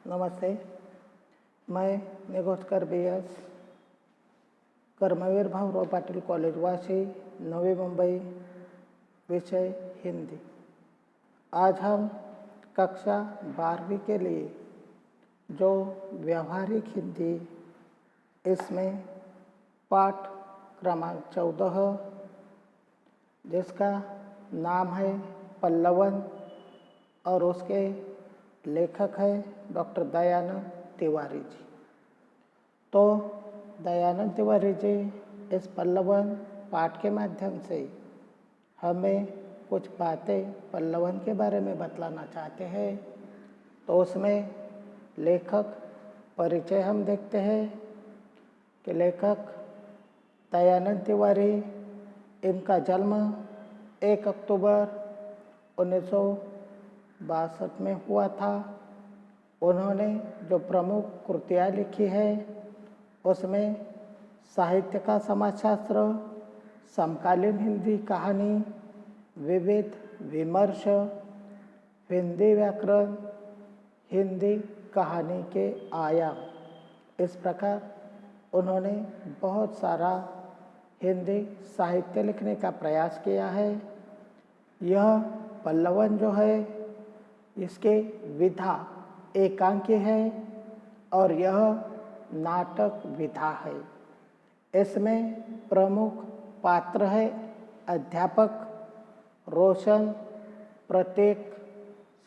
नमस्ते। मैं निगोस्कर BS, Karmaveer Bhaurao Patil college Vashi, Navi Mumbai, विषय हिंदी। आज हम कक्षा 12वीं के लिए जो व्यावहारिक हिंदी, इसमें पाठ क्रमांक 14 जिसका नाम है पल्लवन और उसके लेखक है डॉक्टर दयानंद तिवारी जी। तो दयानंद तिवारी जी इस पल्लवन पाठ के माध्यम से हमें कुछ बातें पल्लवन के बारे में बतलाना चाहते हैं। तो उसमें लेखक परिचय हम देखते हैं कि लेखक दयानंद तिवारी, इनका जन्म 1 अक्टूबर 1962 में हुआ था। उन्होंने जो प्रमुख कृतियाँ लिखी है उसमें साहित्य का समाजशास्त्र, समकालीन हिंदी कहानी, विविध विमर्श, हिंदी व्याकरण, हिंदी कहानी के आयाम, इस प्रकार उन्होंने बहुत सारा हिंदी साहित्य लिखने का प्रयास किया है। यह पल्लवन जो है इसके विधा एकांकी है और यह नाटक विधा है। इसमें प्रमुख पात्र है अध्यापक, रोशन, प्रतीक,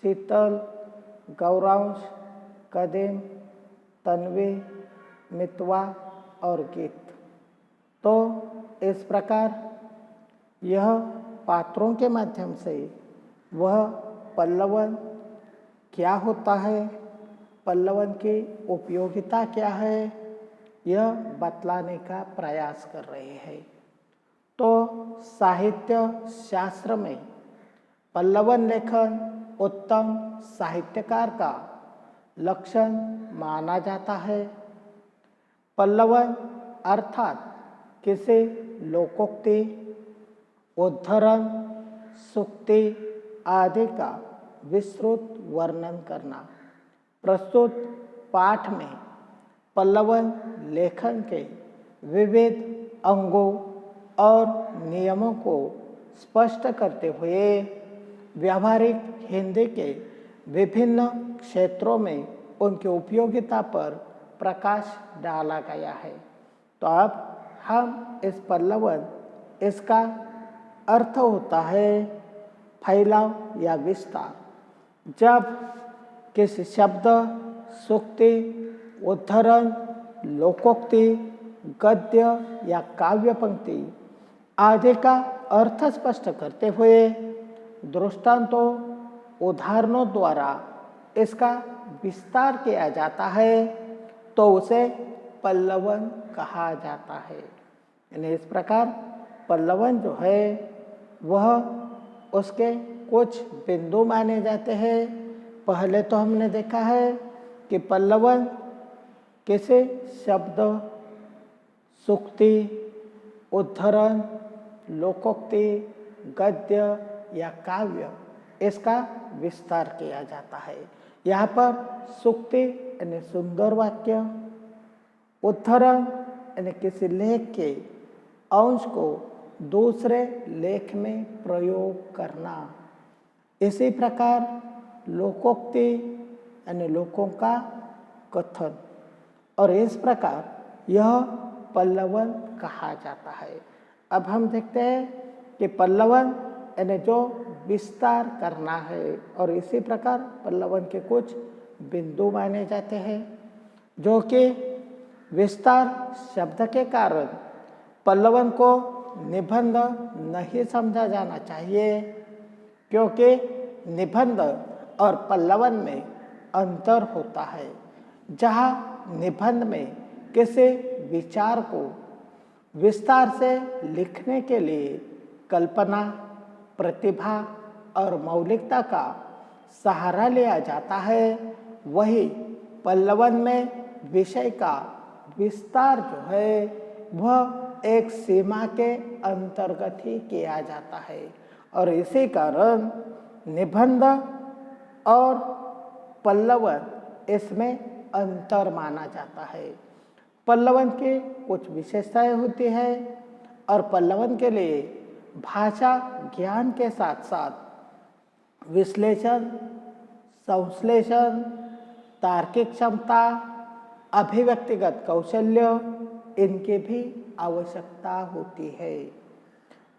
शीतल, गौरांश, कदीम, तन्वी, मितवा और गीत। तो इस प्रकार यह पात्रों के माध्यम से वह पल्लवन क्या होता है, पल्लवन की उपयोगिता क्या है, यह बतलाने का प्रयास कर रहे हैं। तो साहित्य शास्त्र में पल्लवन लेखन उत्तम साहित्यकार का लक्षण माना जाता है। पल्लवन अर्थात किसी लोकोक्ति, उद्धरण, सूक्ति आदि का विस्तृत वर्णन करना। प्रस्तुत पाठ में पल्लवन लेखन के विविध अंगों और नियमों को स्पष्ट करते हुए व्यावहारिक हिंदी के विभिन्न क्षेत्रों में उनकी उपयोगिता पर प्रकाश डाला गया है। तो अब हम इस पल्लवन, इसका अर्थ होता है फैलाव या विस्तार। जब किसी शब्द, सूक्ति, उद्धरण, लोकोक्ति, गद्य या काव्य पंक्ति आदि का अर्थ स्पष्ट करते हुए दृष्टांतों, उदाहरणों द्वारा इसका विस्तार किया जाता है तो उसे पल्लवन कहा जाता है। यानी इस प्रकार पल्लवन जो है वह उसके कुछ बिंदु माने जाते हैं। पहले तो हमने देखा है कि पल्लवन किसी शब्द, सूक्ति, उद्धरण, लोकोक्ति, गद्य या काव्य, इसका विस्तार किया जाता है। यहाँ पर सूक्ति यानी सुंदर वाक्य, उद्धरण यानी किसी लेख के अंश को दूसरे लेख में प्रयोग करना। इसी प्रकार लोकोक्ति यानी लोकों का कथन, और इस प्रकार यह पल्लवन कहा जाता है। अब हम देखते हैं कि पल्लवन यानी जो विस्तार करना है, और इसी प्रकार पल्लवन के कुछ बिंदु माने जाते हैं जो कि विस्तार शब्द के कारण पल्लवन को निबंध नहीं समझा जाना चाहिए, क्योंकि निबंध और पल्लवन में अंतर होता है। जहाँ निबंध में किसी विचार को विस्तार से लिखने के लिए कल्पना, प्रतिभा और मौलिकता का सहारा लिया जाता है, वही पल्लवन में विषय का विस्तार जो है वह एक सीमा के अंतर्गत ही किया जाता है। और इसी कारण निबंध और पल्लवन इसमें अंतर माना जाता है। पल्लवन की कुछ विशेषताएं होती है और पल्लवन के लिए भाषा ज्ञान के साथ साथ विश्लेषण, संश्लेषण, तार्किक क्षमता, अभिव्यक्तिगत कौशल्य इनकी भी आवश्यकता होती है।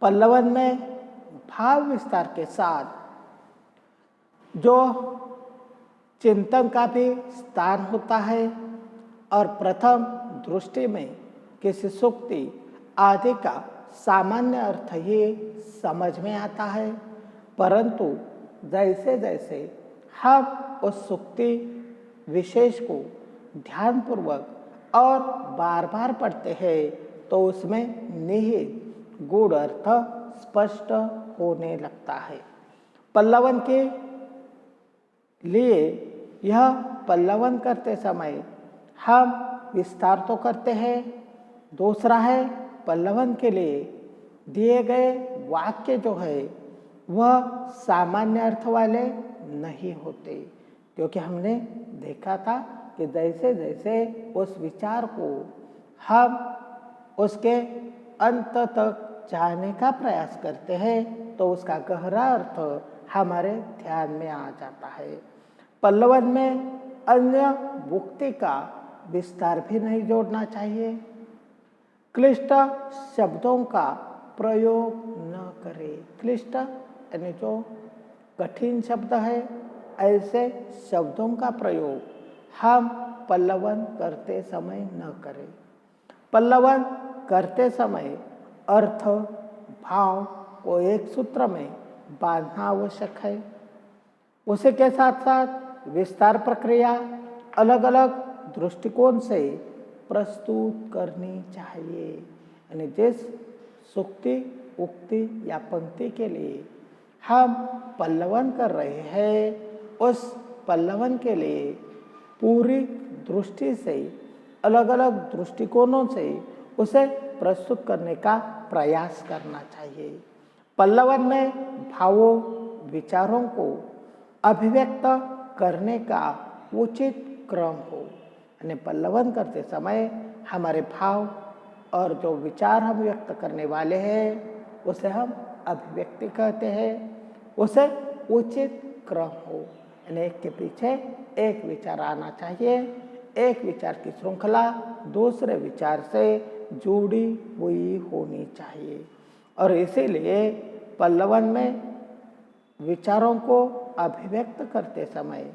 पल्लवन में भाव विस्तार के साथ जो चिंतन का भी स्थान होता है और प्रथम दृष्टि में किसी सूक्ति आदि का सामान्य अर्थ ही समझ में आता है, परंतु जैसे जैसे हम उस सूक्ति विशेष को ध्यानपूर्वक और बार बार पढ़ते हैं तो उसमें निहित गूढ़ अर्थ स्पष्ट होने लगता है। पल्लवन के लिए यह पल्लवन करते समय हम विस्तार तो करते हैं, दूसरा है पल्लवन के लिए दिए गए वाक्य जो है वह सामान्य अर्थ वाले नहीं होते, क्योंकि हमने देखा था कि जैसे जैसे उस विचार को हम उसके अंत तक जाने का प्रयास करते हैं तो उसका गहरा अर्थ हमारे ध्यान में आ जाता है। पल्लवन में अन्य मुक्ति का विस्तार भी नहीं जोड़ना चाहिए। क्लिष्ट शब्दों का प्रयोग न करें। क्लिष्ट यानी जो कठिन शब्द है, ऐसे शब्दों का प्रयोग हम पल्लवन करते समय न करें। पल्लवन करते समय अर्थ भाव को एक सूत्र में बांधना आवश्यक है। उसी के साथ साथ विस्तार प्रक्रिया अलग अलग दृष्टिकोण से प्रस्तुत करनी चाहिए। यानी जिस सूक्ति, उक्ति या पंक्ति के लिए हम पल्लवन कर रहे हैं उस पल्लवन के लिए पूरी दृष्टि से अलग अलग दृष्टिकोणों से उसे प्रस्तुत करने का प्रयास करना चाहिए। पल्लवन में भावों, विचारों को अभिव्यक्त करने का उचित क्रम हो। यानी पल्लवन करते समय हमारे भाव और जो विचार हम व्यक्त करने वाले हैं उसे हम अभिव्यक्ति कहते हैं, उसे उचित क्रम हो। यानी एक के पीछे एक विचार आना चाहिए, एक विचार की श्रृंखला दूसरे विचार से जुड़ी हुई होनी चाहिए। और इसीलिए पल्लवन में विचारों को अभिव्यक्त करते समय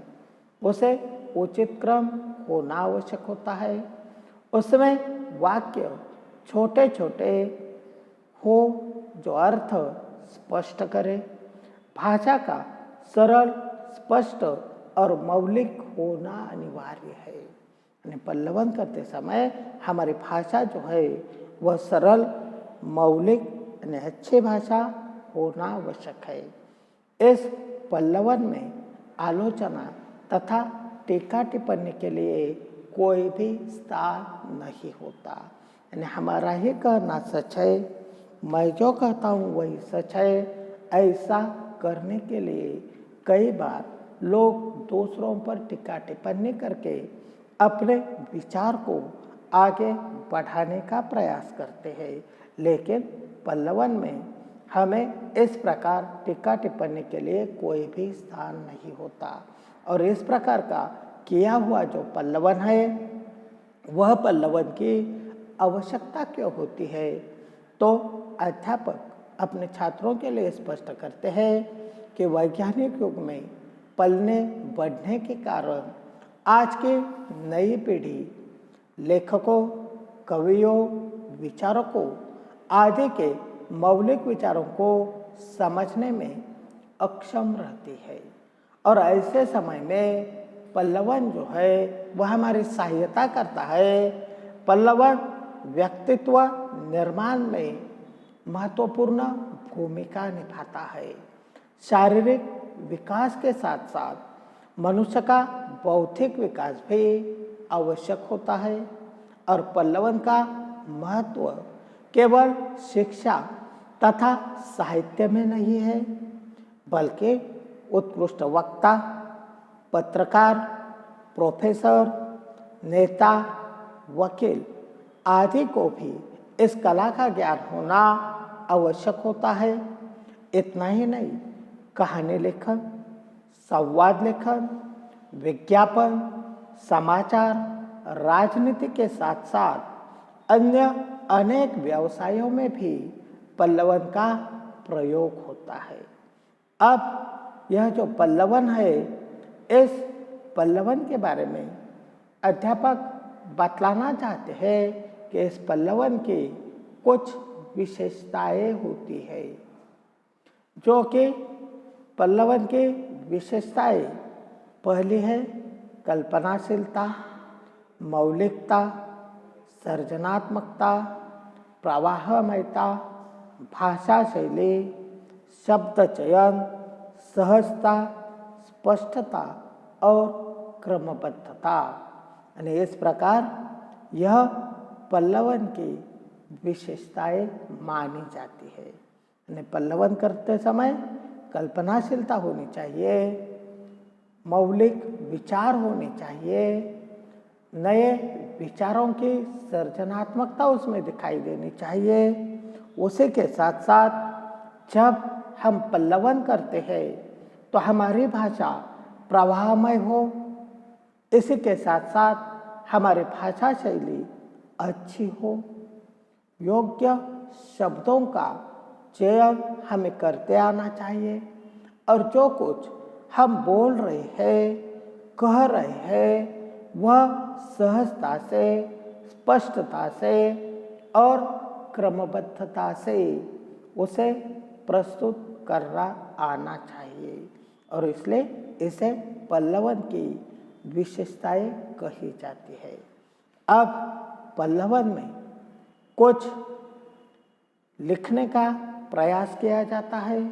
उसे उचित क्रम होना आवश्यक होता है। उसमें वाक्य छोटे छोटे हो जो अर्थ स्पष्ट करे। भाषा का सरल, स्पष्ट और मौलिक होना अनिवार्य है। यानी पल्लवन करते समय हमारी भाषा जो है वह सरल, मौलिक यानी अच्छी भाषा होना आवश्यक है। इस पल्लवन में आलोचना तथा टीका टिप्पणी के लिए कोई भी स्थान नहीं होता। यानी हमारा ही कहना सच है, मैं जो कहता हूँ वही सच है, ऐसा करने के लिए कई बार लोग दूसरों पर टीका टिप्पणी करके अपने विचार को आगे बढ़ाने का प्रयास करते हैं। लेकिन पल्लवन में हमें इस प्रकार टीका टिप्पणी के लिए कोई भी स्थान नहीं होता। और इस प्रकार का किया हुआ जो पल्लवन है वह पल्लवन की आवश्यकता क्यों होती है, तो अध्यापक अपने छात्रों के लिए स्पष्ट करते हैं कि वैज्ञानिक युग में पलने बढ़ने के कारण आज की नई पीढ़ी लेखकों, कवियों, विचारकों आदि के मौलिक विचारों को समझने में अक्षम रहती है। और ऐसे समय में पल्लवन जो है वह हमारी सहायता करता है। पल्लवन व्यक्तित्व निर्माण में महत्वपूर्ण भूमिका निभाता है। शारीरिक विकास के साथ साथ मनुष्य का बौद्धिक विकास भी आवश्यक होता है। और पल्लवन का महत्व केवल शिक्षा तथा साहित्य में नहीं है, बल्कि उत्कृष्ट वक्ता, पत्रकार, प्रोफेसर, नेता, वकील आदि को भी इस कला का ज्ञान होना आवश्यक होता है। इतना ही नहीं, कहानी लेखन, संवाद लेखन, विज्ञापन, समाचार, राजनीति के साथ साथ अन्य अनेक व्यवसायों में भी पल्लवन का प्रयोग होता है। अब यह जो पल्लवन है, इस पल्लवन के बारे में अध्यापक बतलाना चाहते हैं कि इस पल्लवन की कुछ विशेषताएं होती है। जो कि पल्लवन की विशेषताएं पहली है कल्पनाशीलता, मौलिकता, सृजनात्मकता, प्रवाहमयता, भाषा शैली, शब्द चयन, सहजता, स्पष्टता और क्रमबद्धता। यानी इस प्रकार यह पल्लवन की विशेषताएं मानी जाती है। यानी पल्लवन करते समय कल्पनाशीलता होनी चाहिए, मौलिक विचार होने चाहिए, नए विचारों की सृजनात्मकता उसमें दिखाई देनी चाहिए। उसी के साथ साथ जब हम पल्लवन करते हैं तो हमारी भाषा प्रवाहमय हो, इसी के साथ साथ हमारी भाषा शैली अच्छी हो, योग्य शब्दों का चयन हमें करते आना चाहिए और जो कुछ हम बोल रहे हैं, कह रहे हैं, वह सहजता से, स्पष्टता से और क्रमबद्धता से उसे प्रस्तुत करना आना चाहिए और इसलिए इसे पल्लवन की विशेषताएं कही जाती है। अब पल्लवन में कुछ लिखने का प्रयास किया जाता है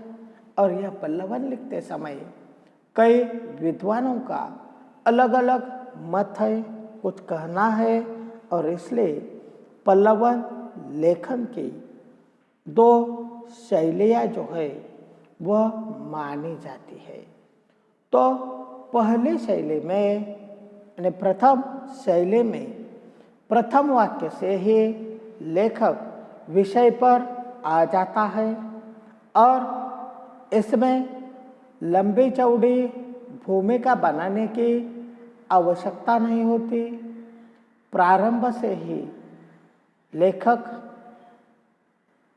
और यह पल्लवन लिखते समय कई विद्वानों का अलग अलग मत है, कुछ कहना है और इसलिए पल्लवन लेखन की दो शैलियाँ जो है वह मानी जाती है। तो पहली शैली में यानी प्रथम शैली में प्रथम वाक्य से ही लेखक विषय पर आ जाता है और इसमें लंबी चौड़ी भूमिका बनाने की आवश्यकता नहीं होती। प्रारंभ से ही लेखक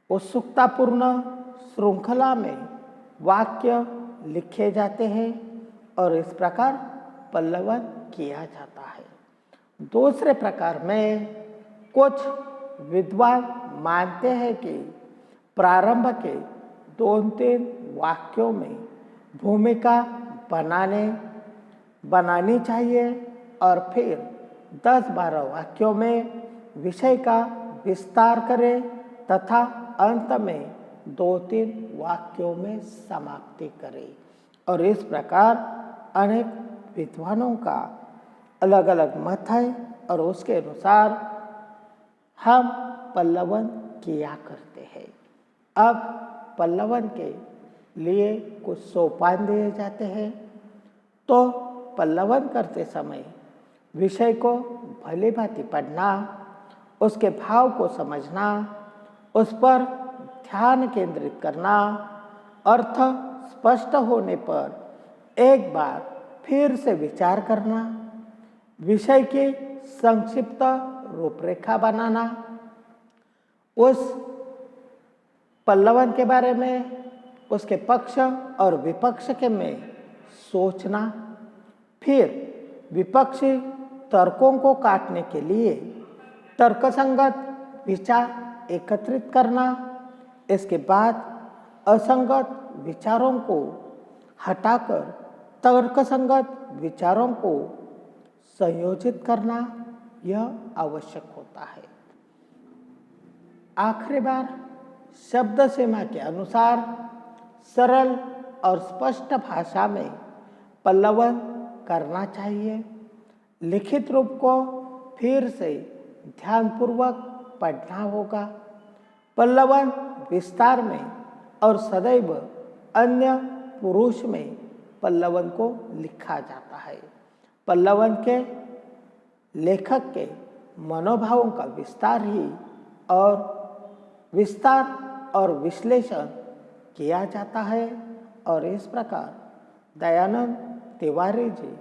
उत्सुकतापूर्ण श्रृंखला में वाक्य लिखे जाते हैं और इस प्रकार पल्लवन किया जाता है। दूसरे प्रकार में कुछ विद्वान मानते हैं कि प्रारंभ के 2-3 वाक्यों में भूमिका बनानी चाहिए और फिर 10-12 वाक्यों में विषय का विस्तार करें तथा अंत में 2-3 वाक्यों में समाप्ति करें। और इस प्रकार अनेक विद्वानों का अलग अलग मत है और उसके अनुसार हम पल्लवन किया करते हैं। अब पल्लवन के लिए कुछ सोपान दिए जाते हैं। तो पल्लवन करते समय विषय को भली भांति पढ़ना, उसके भाव को समझना, उस पर ध्यान केंद्रित करना, अर्थ स्पष्ट होने पर एक बार फिर से विचार करना, विषय की संक्षिप्त रूपरेखा बनाना, उस पल्लवन के बारे में उसके पक्ष और विपक्ष के में सोचना, फिर विपक्षी तर्कों को काटने के लिए तर्कसंगत विचार एकत्रित करना, इसके बाद असंगत विचारों को हटाकर तर्कसंगत विचारों को संयोजित करना, यह आवश्यक होता है। आखिरी बार शब्द सीमा के अनुसार सरल और स्पष्ट भाषा में पल्लवन करना चाहिए। लिखित रूप को फिर से ध्यानपूर्वक पढ़ना होगा। पल्लवन विस्तार में और सदैव अन्य पुरुष में पल्लवन को लिखा जाता है। पल्लवन के लेखक के मनोभावों का विस्तार और विश्लेषण किया जाता है। और इस प्रकार दयानंद तिवारी जी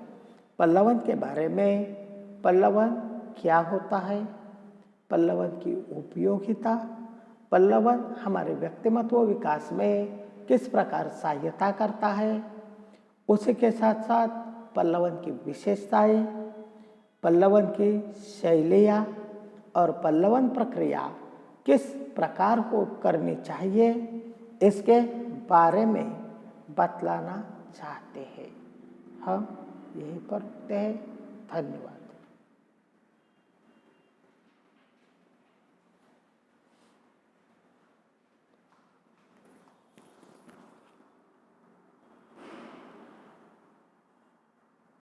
पल्लवन के बारे में, पल्लवन क्या होता है, पल्लवन की उपयोगिता, पल्लवन हमारे व्यक्तिमत्व विकास में किस प्रकार सहायता करता है, उसी के साथ साथ पल्लवन की विशेषताएं, पल्लवन की शैलियाँ और पल्लवन प्रक्रिया किस प्रकार को करनी चाहिए, इसके बारे में बतलाना चाहते हैं। हम यहीं पर रुकते हैं। धन्यवाद।